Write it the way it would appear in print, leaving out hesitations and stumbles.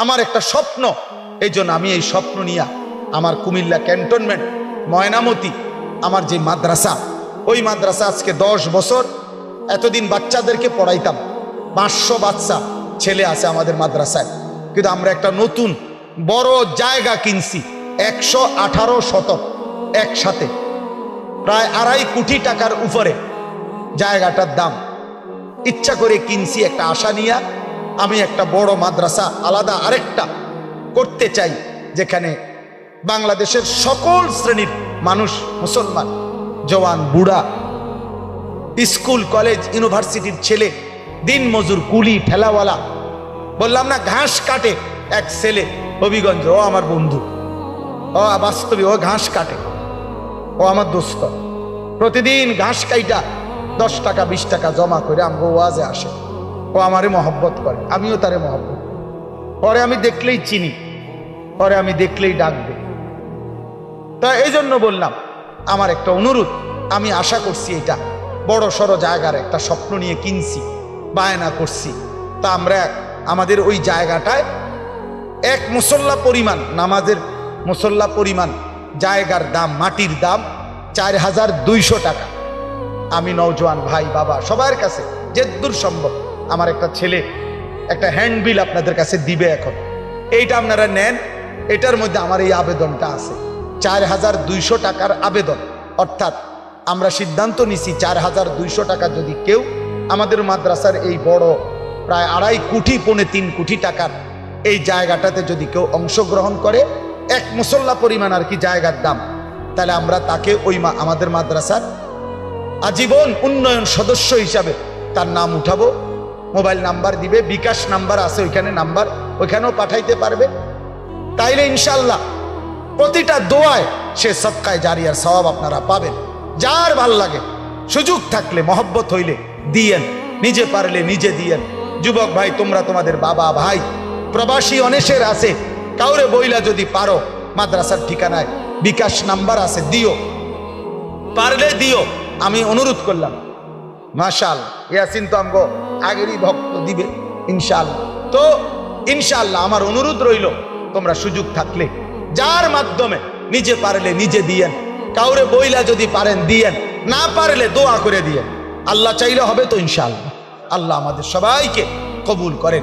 আমার একটা স্বপ্ন। এই জন্য আমি এই স্বপ্ন নিয়ে আমার কুমিল্লা ক্যান্টনমেন্ট ময়নামতি আমার যে মাদ্রাসা, ওই মাদ্রাসা আজকে 10 বছর। এতদিন বাচ্চাদেরকে পড়াইতাম, 500 বাচ্চা ছেলে আছে আমাদের মাদ্রাসায়। কিন্তু আমরা একটা নতুন বড় জায়গা কিনছি, 118 শতক একসাথে, প্রায় 2.5 কোটি টাকার উপরে জায়গাটার দাম। ইচ্ছা করে কিনছি একটা আশা নিয়ে। আমি একটা বড় মাদ্রাসা আলাদা আরেকটা করতে চাই, যেখানে বাংলাদেশের সকল শ্রেণীর মানুষ, মুসলমান, জওয়ান, বুড়া, স্কুল কলেজ ইউনিভার্সিটির ছেলে, দিন মজুর, কুলি, ঠেলাওয়ালা, বললাম না ঘাস কাটে এক ছেলে হবিগঞ্জ, ও আমার বন্ধু, ও বাস্তবে ও ঘাস কাটে, ও আমার দোস্ত। প্রতিদিন ঘাস কাইটা 10 টাকা 20 টাকা জমা করে আমগো ওয়াজে আসে। ও আমারে মহব্বত করে, আমিও তারে মহব্বত। পরে আমি দেখলেই চিনি, পরে আমি দেখলেই ডাকবে। তা এই জন্য বললাম, আমার একটা অনুরোধ, আমি আশা করছি এটা বড় সড়ো জায়গার একটা স্বপ্ন নিয়ে কিনছি, বায়না করছি। তা আমরা আমাদের ওই জায়গাটায় এক মুসল্লা পরিমাণ, নামাজের মুসল্লা পরিমাণ জায়গার দাম, মাটির দাম 4200 টাকা। আমি নওজোয়ান ভাই, বাবা, সবার কাছে যেদূর সম্ভব আমার একটা ছেলে একটা হ্যান্ডবিল আপনাদের কাছে দিবে। এখন এইটা আপনারা নেন, এটার মধ্যে আমার এই আবেদনটা আছে, 4200 টাকার আবেদন। অর্থাৎ আমরা সিদ্ধান্ত নিছি 4200 টাকা যদি কেউ আমাদের মাদ্রাসার এই বড় প্রায় 2.5 কোটি, 3 কোটি টাকার এই জায়গাটাতে যদি কেউ অংশগ্রহণ করে, এক মুসল্লা পরিমাণ আর কি জায়গার দাম, তাহলে আমরা তাকে ওই আমাদের মাদ্রাসার আজীবন উন্নয়ন সদস্য হিসাবে তার নাম উঠাবো। মোবাইল নাম্বার দিবে, বিকাশ নাম্বার আছে ওইখানে, নাম্বার ওইখানেও পাঠাইতে পারবে। তাইলে ইনশাল্লাহ প্রতিটা দোয়ায় সে সদকায়ে জারিয়ার সওয়াব আপনারা পাবেন। যার ভাল লাগে, সুযোগ থাকলে, মহব্বত হইলে দিয়েন, নিজে পারলে নিজে দিয়েন। যুবক ভাই, তোমরা তোমাদের বাবা, ভাই, প্রবাসী অনেকের আছে, কাউরে বইলা যদি পারো, মাদ্রাসার ঠিকানায় বিকাশ নাম্বার আছে, দিও, পারলে দিও। আমি অনুরোধ করলাম। মাশাআল্লাহ, ইয়াসিন তো আমগো আগেরই ভক্ত, দিবে ইনশাআল্লাহ। তো ইনশাআল্লাহ আমার অনুরোধ রইল, তোমরা সুযোগ থাকলে যার মাধ্যমে নিজে পারলে নিজে দিয়েন, কাউরে বইলা যদি পারেন দিয়েন, না পারলে দোয়া করে দিয়েন। আল্লাহ চাইলে হবে তো ইনশাআল্লাহ। আল্লাহ আমাদের সবাইকে কবুল করেন।